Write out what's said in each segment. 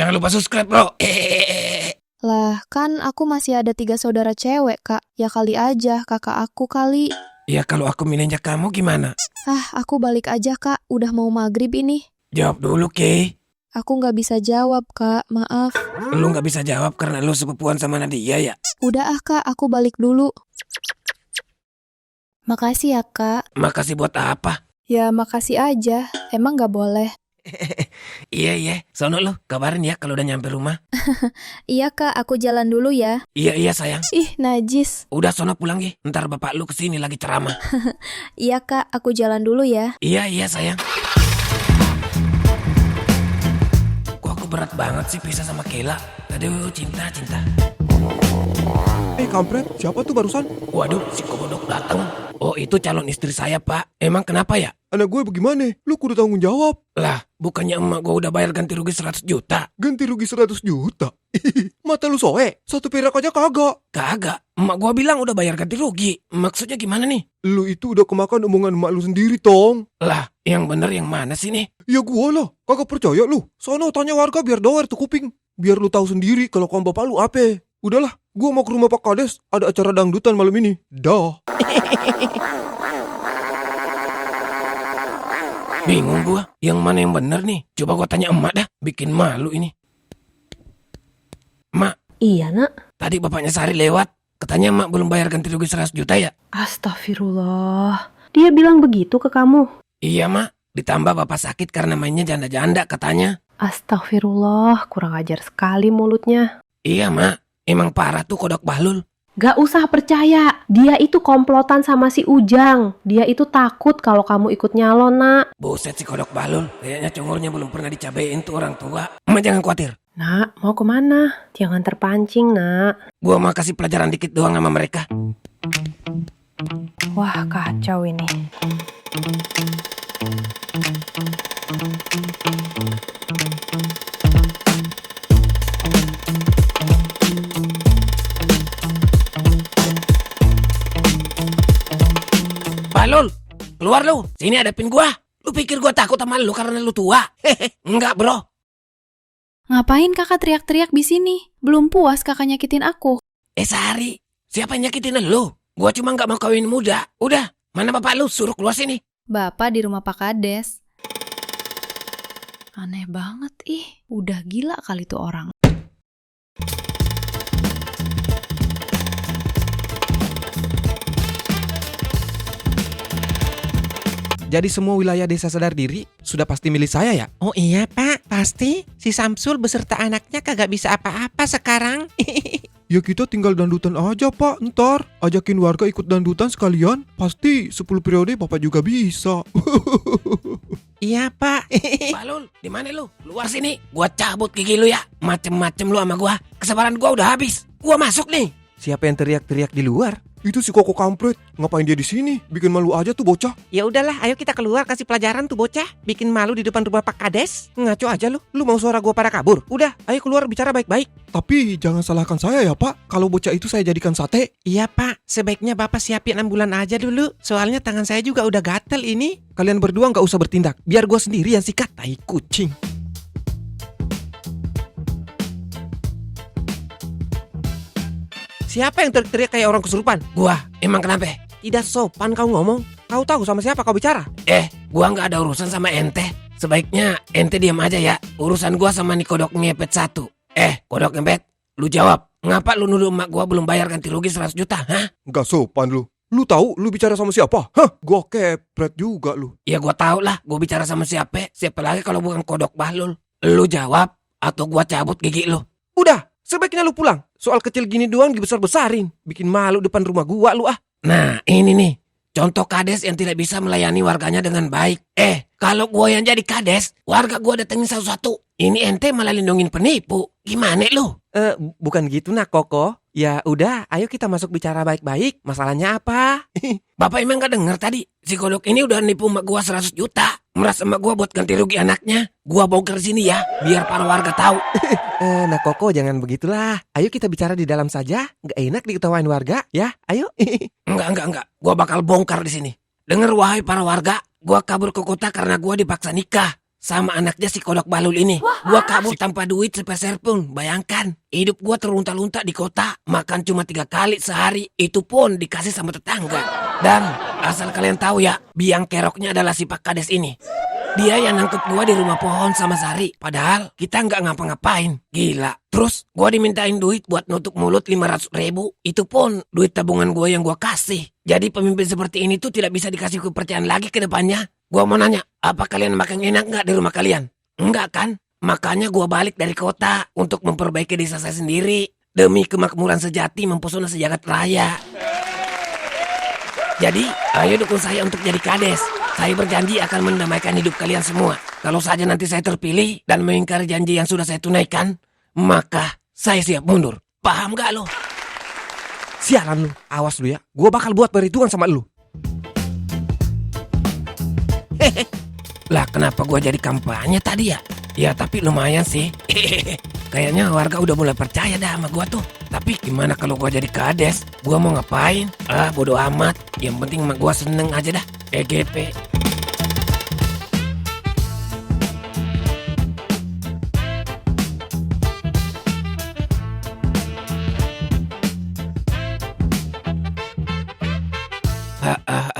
Jangan lupa subscribe, bro. Lah, kan aku masih ada 3 saudara cewek, Kak. Ya kali aja, kakak aku kali. Ya kalau aku milihnya kamu gimana? Aku balik aja, Kak. Udah mau maghrib ini. Jawab dulu, Kay. Aku nggak bisa jawab, Kak. Maaf. Lu gak bisa jawab karena lu sepupuan sama Nadia ya? Udah Kak. Aku balik dulu. Makasih ya, Kak. Makasih buat apa? Ya, makasih aja. Emang nggak boleh? Iya. Sono lu, kabarin ya kalau udah nyampe rumah. Iya, Kak. Aku jalan dulu ya. Iya sayang. Ih, najis. Udah sono pulang ya. Ntar bapak lu kesini lagi ceramah. Iya, Kak. Aku jalan dulu ya. Iya sayang. Kok aku berat banget sih pisah sama Kela. Aduh, cinta. Kampret, siapa tuh barusan? Waduh, si Kodok datang. Oh, itu calon istri saya, Pak. Emang kenapa ya? Anak gue bagaimana? Lu kudu tanggung jawab. Lah, bukannya emak gue udah bayar ganti rugi 100 juta? Ganti rugi 100 juta? Mata lu soe, 1 perak aja kagak. Kagak, emak gue bilang udah bayar ganti rugi. Maksudnya gimana nih? Lu itu udah kemakan omongan emak lu sendiri, Tong. Lah, yang bener yang mana sih nih? Ya gua lah, kagak percaya lu. Sono tanya warga biar doer tuh kuping. Biar lu tahu sendiri kalau kaum bapak lu apa. Udahlah, gua mau ke rumah Pak Kades, ada acara dangdutan malam ini. Dah. Bingung gua, yang mana yang bener nih? Coba gua tanya emak dah, bikin malu ini. Mak. Iya, Nak. Tadi bapaknya Sari lewat, katanya emak belum bayar ganti rugi 100 juta ya? Astagfirullah. Dia bilang begitu ke kamu? Iya, Mak. Ditambah bapak sakit karena mainnya janda-janda katanya. Astagfirullah, kurang ajar sekali mulutnya. Iya, Mak. Emang parah tuh Kodok Bahlul. Gak usah percaya, dia itu komplotan sama si Ujang. Dia itu takut kalau kamu ikut nyalon, Nak. Buset si Kodok Bahlul, kayaknya congornya belum pernah dicabain tuh orang tua. Emak jangan khawatir. Nak, mau kemana? Jangan terpancing, Nak. Gua mau kasih pelajaran dikit doang sama mereka. Wah, kacau ini. Bahlul, keluar lu. Sini hadapin gua. Lu pikir gua takut sama lu karena lu tua? Enggak, bro. Ngapain kakak teriak-teriak di sini? Belum puas kakak nyakitin aku. Sari, siapa yang nyakitin lu? Gua cuma nggak mau kawin muda. Udah, mana bapak lu? Suruh keluar sini. Bapak di rumah Pak Kades. Aneh banget, udah gila kali tuh orang. Jadi semua wilayah desa sadar diri sudah pasti milih saya ya? Oh iya Pak, pasti. Si Samsul beserta anaknya kagak bisa apa-apa sekarang. Ya kita tinggal dandutan aja, Pak. Ntar ajakin warga ikut dandutan sekalian. Pasti 10 periode Bapak juga bisa. Iya Pak. Bahlul, di mana lu? Keluar sini. Gua cabut gigi lu ya. Macem-macem lu sama gua. Kesabaran gua udah habis. Gua masuk nih. Siapa yang teriak-teriak di luar? Itu si Koko kampret. Ngapain dia di sini? Bikin malu aja tuh bocah. Ya udahlah, ayo kita keluar kasih pelajaran tuh bocah. Bikin malu di depan rumah Pak Kades. Ngaco aja lu. Lu mau suara gua pada kabur? Udah, ayo keluar bicara baik-baik. Tapi jangan salahkan saya ya, Pak. Kalau bocah itu saya jadikan sate. Iya Pak, sebaiknya Bapak siapin ambulan aja dulu. Soalnya tangan saya juga udah gatel ini. Kalian berdua nggak usah bertindak. Biar gua sendiri yang sikat. Tai kucing. Siapa yang teriak-teriak kayak orang kesurupan? Gua, emang kenapa? Tidak sopan kau ngomong. Kau tahu sama siapa kau bicara? Gua nggak ada urusan sama ente. Sebaiknya ente diam aja ya. Urusan gua sama nih Kodok ngepet 1. Kodok ngepet, lu jawab. Ngapa lu nuduh emak gua belum bayar ganti rugi 100 juta, hah? Nggak sopan lu. Lu tahu lu bicara sama siapa? Hah? Gua kepret juga lu. Ya gua tahu lah, gua bicara sama siapa. Siapa lagi kalau bukan Kodok Bahlul. Lu jawab atau gua cabut gigi lu. Udah, sebaiknya lu pulang. Soal kecil gini doang dibesar-besarin. Bikin malu depan rumah gua lu ah. Nah, ini nih. Contoh kades yang tidak bisa melayani warganya dengan baik. Kalau gua yang jadi kades, warga gua datengin satu-satu. Ini ente malah lindungin penipu. Gimana lu? Bukan gitu nak Koko. Ya udah, ayo kita masuk bicara baik-baik. Masalahnya apa? Bapak emang gak denger tadi? Si Kodok ini udah nipu emak gua 100 juta. Meras emak gua buat ganti rugi anaknya. Gua bongkar sini ya, biar para warga tahu. Nah Koko jangan begitulah. Ayo kita bicara di dalam saja. Gak enak diketawain warga, ya? Ayo. Enggak. Gua bakal bongkar di sini. Dengar wahai para warga, gua kabur ke kota karena gua dipaksa nikah. sama anaknya si kodok balul ini. Gua kabur tanpa duit sepeser pun. Bayangkan, hidup gua terlunta-lunta di kota. Makan cuma 3 kali sehari. Itu pun dikasih sama tetangga. Dan asal kalian tahu ya, biang keroknya adalah si Pak Kades ini. Dia yang nangkep gua di rumah pohon sama Sari. Padahal kita nggak ngapa-ngapain. Gila. Terus gua dimintain duit buat nutup mulut 500.000. Itu pun duit tabungan gua yang gua kasih. Jadi pemimpin seperti ini tuh tidak bisa dikasih kepercayaan lagi ke depannya. Gua mau nanya, apa kalian makan enak nggak di rumah kalian? Enggak kan? Makanya gua balik dari kota untuk memperbaiki desa saya sendiri. Demi kemakmuran sejati mempesona sejagat raya. Jadi, ayo dukung saya untuk jadi kades. Saya berjanji akan mendamaikan hidup kalian semua. Kalau saja nanti saya terpilih dan mengingkari janji yang sudah saya tunaikan, maka saya siap mundur. Paham gak lo? Sialan lu, awas lu ya. Gua bakal buat perhitungan sama lu. Lah kenapa gua jadi kampanye tadi ya? Ya tapi lumayan sih. Kayaknya warga udah mulai percaya dah sama gua tuh. Tapi gimana kalau gua jadi kades? Gua mau ngapain? Bodo amat. Yang penting mah gua seneng aja dah. EGP.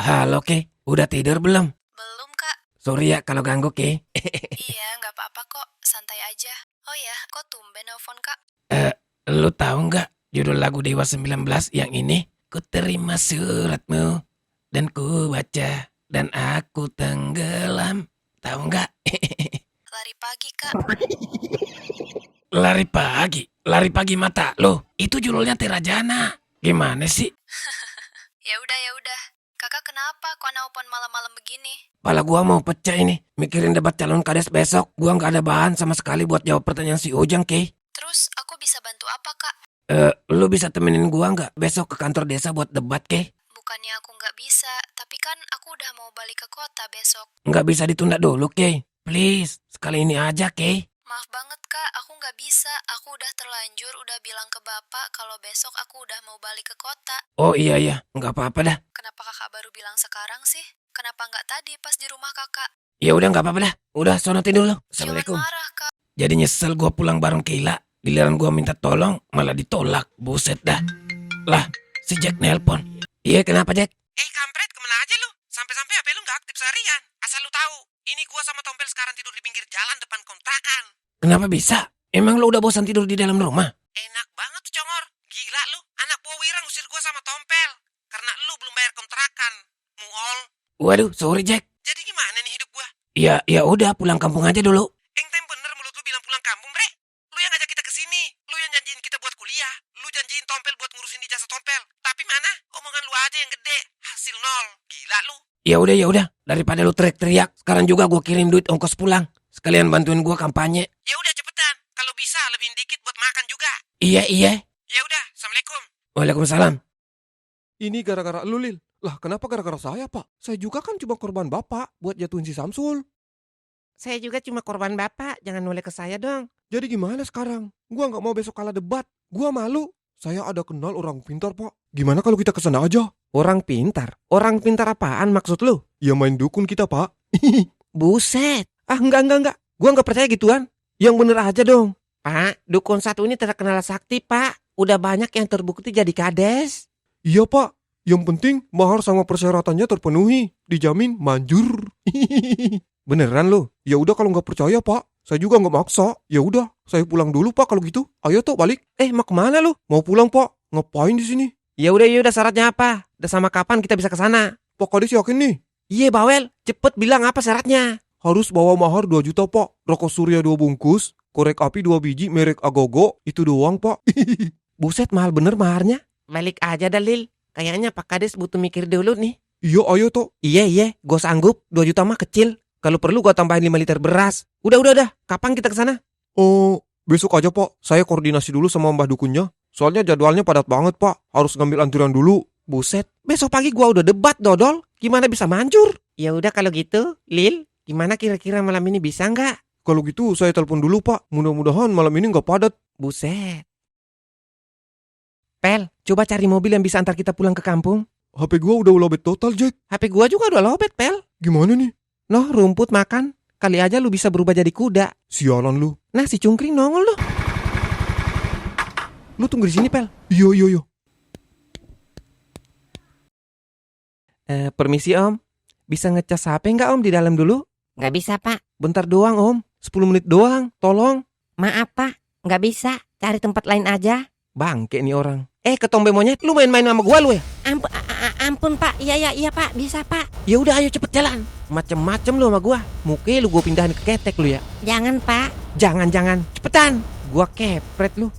Halo Ke, udah tidur belum? Belum, Kak. Sorry ya kalau ganggu Ke. Iya, nggak apa-apa kok. Santai aja. Oh ya, kok tumben nelfon, Kak? Lu tahu nggak judul lagu Dewa 19 yang ini? Ku terima suratmu dan ku baca dan aku tenggelam. Tahu nggak? Lari pagi, Kak. Lari pagi mata lo. Itu judulnya Terajana. Gimana sih? Ya udah. Kakak kenapa kok nelpon malam-malam begini? Pala gua mau pecah ini. Mikirin debat calon kades besok. Gua nggak ada bahan sama sekali buat jawab pertanyaan si Ujang, Ke. Terus aku bisa bantu apa, Kak? Lu bisa temenin gua nggak besok ke kantor desa buat debat, Ke? Bukannya aku nggak bisa, tapi kan aku udah mau balik ke kota besok. Nggak bisa ditunda dulu, Ke. Please, sekali ini aja, Ke. Maaf banget, Kak. Aku nggak bisa. Aku udah terlanjur udah bilang ke Bapak kalau besok aku udah mau balik ke kota. Oh iya, nggak apa-apa dah. Kenapa Kakak baru bilang sekarang sih? Kenapa nggak tadi pas di rumah Kakak? Ya udah nggak apa-apa dah. Udah sono tidur lo. Jangan Assalamualaikum. marah, Kak. Jadi nyesel gua pulang bareng Keila. Giliran gua minta tolong malah ditolak. Buset dah. Lah, si Jack nelpon. Iya, kenapa Jack? Kampret, kemana aja lu? Sampai-sampai HP lu nggak aktif seharian. Asal lu tahu, ini gua sama Tompel sekarang tidur di pinggir jalan depan kontrakan. Kenapa bisa? Emang lo udah bosan tidur di dalam rumah? Enak banget tuh, Congor. Gila lu, anak buah Wira ngusir gua sama Tompel. Karena lu belum bayar kontrakan. Muol. Waduh, sorry Jack. Jadi gimana nih hidup gua? Ya udah pulang kampung aja dulu. Tem bener mulut lu bilang pulang kampung, bre. Lu yang ngajak kita ke sini. Lu yang janjiin kita buat kuliah. Lu janjiin Tompel buat ngurusin ijazah Tompel. Tapi mana? Omongan lu aja yang gede. Hasil nol. Gila lu. Ya udah. Daripada lu teriak-teriak, sekarang juga gua kirim duit ongkos pulang. Sekalian bantuin gua kampanye. Ya udah cepetan. Kalau bisa lebihin dikit buat makan juga. Iya. Ya udah, Assalamualaikum. Waalaikumsalam. Ini gara-gara lu, Lil. Lah kenapa gara-gara saya, Pak? Saya juga kan cuma korban Bapak buat jatuhin si Samsul. Saya juga cuma korban Bapak. Jangan noleh ke saya dong. Jadi gimana sekarang? Gua nggak mau besok kalah debat. Gua malu. Saya ada kenal orang pintar, Pak. Gimana kalau kita kesana aja? Orang pintar? Orang pintar apaan maksud lu? Ya main dukun kita, Pak. Buset. Enggak. Gua nggak percaya gituan. Yang bener aja dong. Pak, dukun satu ini terkenal sakti, Pak. Udah banyak yang terbukti jadi kades. Iya, Pak. Yang penting mahar sama persyaratannya terpenuhi. Dijamin manjur. Beneran lu? Ya udah kalau nggak percaya, Pak. Saya juga nggak maksa. Ya udah, saya pulang dulu, Pak, kalau gitu. Ayo toh balik. Mau kemana lu? Mau pulang, Pak. Ngapain di sini? Ya udah syaratnya apa? Dan sama kapan kita bisa ke sana? Pak Kades yakin nih? Iya bawel, cepet bilang apa syaratnya? Harus bawa mahar 2 juta, Pak. Rokok Surya 2 bungkus. Korek api 2 biji merek Agogo. Itu doang, Pak. Buset, mahal bener maharnya. Balik aja Dalil. Kayaknya Pak Kades butuh mikir dulu nih. Iya, ayo toh. Iya, gue sanggup. 2 juta mah kecil. Kalau perlu gue tambahin 5 liter beras. Udah. Kapan kita ke sana? Oh, besok aja, Pak. Saya koordinasi dulu sama Mbah Dukunnya. Soalnya jadwalnya padat banget, Pak. Harus ngambil antrian dulu. Buset, besok pagi gue udah debat, dodol. Gimana bisa manjur? Ya udah kalau gitu, Lil, gimana kira-kira malam ini bisa nggak? Kalau gitu saya telepon dulu, Pak. Mudah-mudahan malam ini nggak padat. Buset. Pel, coba cari mobil yang bisa antar kita pulang ke kampung. HP gua udah lobet total, Jack. HP gua juga udah lobet, Pel. Gimana nih? Loh, rumput makan. Kali aja lu bisa berubah jadi kuda. Sialan lu. Nah, si cungkring nongol loh. Lu tunggu di sini, Pel. Iya. Permisi Om. Bisa ngecas HP nggak Om di dalam dulu? Nggak bisa, Pak. Bentar doang Om. 10 menit doang. Tolong. Maaf, Pak. Nggak bisa. Cari tempat lain aja. Bangke nih orang. Ketombe monyet, lu main-main sama gua lu ya? Ampun, Pak. Iya, Pak. Bisa, Pak. Ya udah ayo cepet jalan. Macem-macem lu sama gua. Muke lu gua pindahin ke ketek lu ya. Jangan, Pak. Jangan. Cepetan. Gua kepret lu.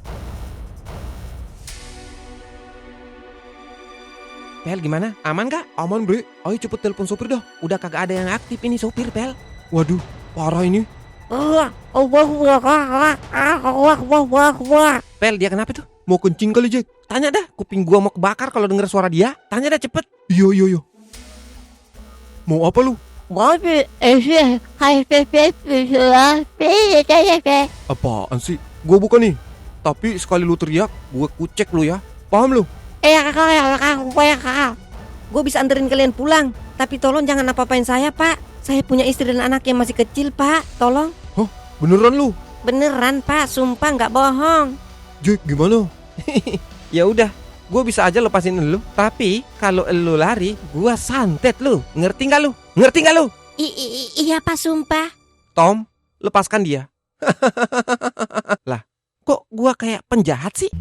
Pel gimana? Aman gak? Aman, Bre. Ayo cepet telepon sopir dah. Udah kagak ada yang aktif ini sopir, Pel. Waduh, parah ini. Pel, dia kenapa tuh? Mau kencing kali, Jack? Tanya dah, kuping gua mau kebakar kalau denger suara dia. Tanya dah cepet. Iya. Mau apa lu? Apaan sih? Gua bukan nih. Tapi sekali lu teriak, gua kucek lu ya. Paham lu? Gue bisa anterin kalian pulang. Tapi tolong jangan apa-apain saya, Pak. Saya punya istri dan anak yang masih kecil, Pak. Tolong. Hah? Beneran lu? Beneran, Pak. Sumpah nggak bohong. Jack, gimana? Ya udah, gua bisa aja lepasin lu. Tapi kalau lu lari, gua santet lu. Ngerti nggak lu? Iya, Pak. Sumpah. Tom, lepaskan dia. Lah, kok gua kayak penjahat sih?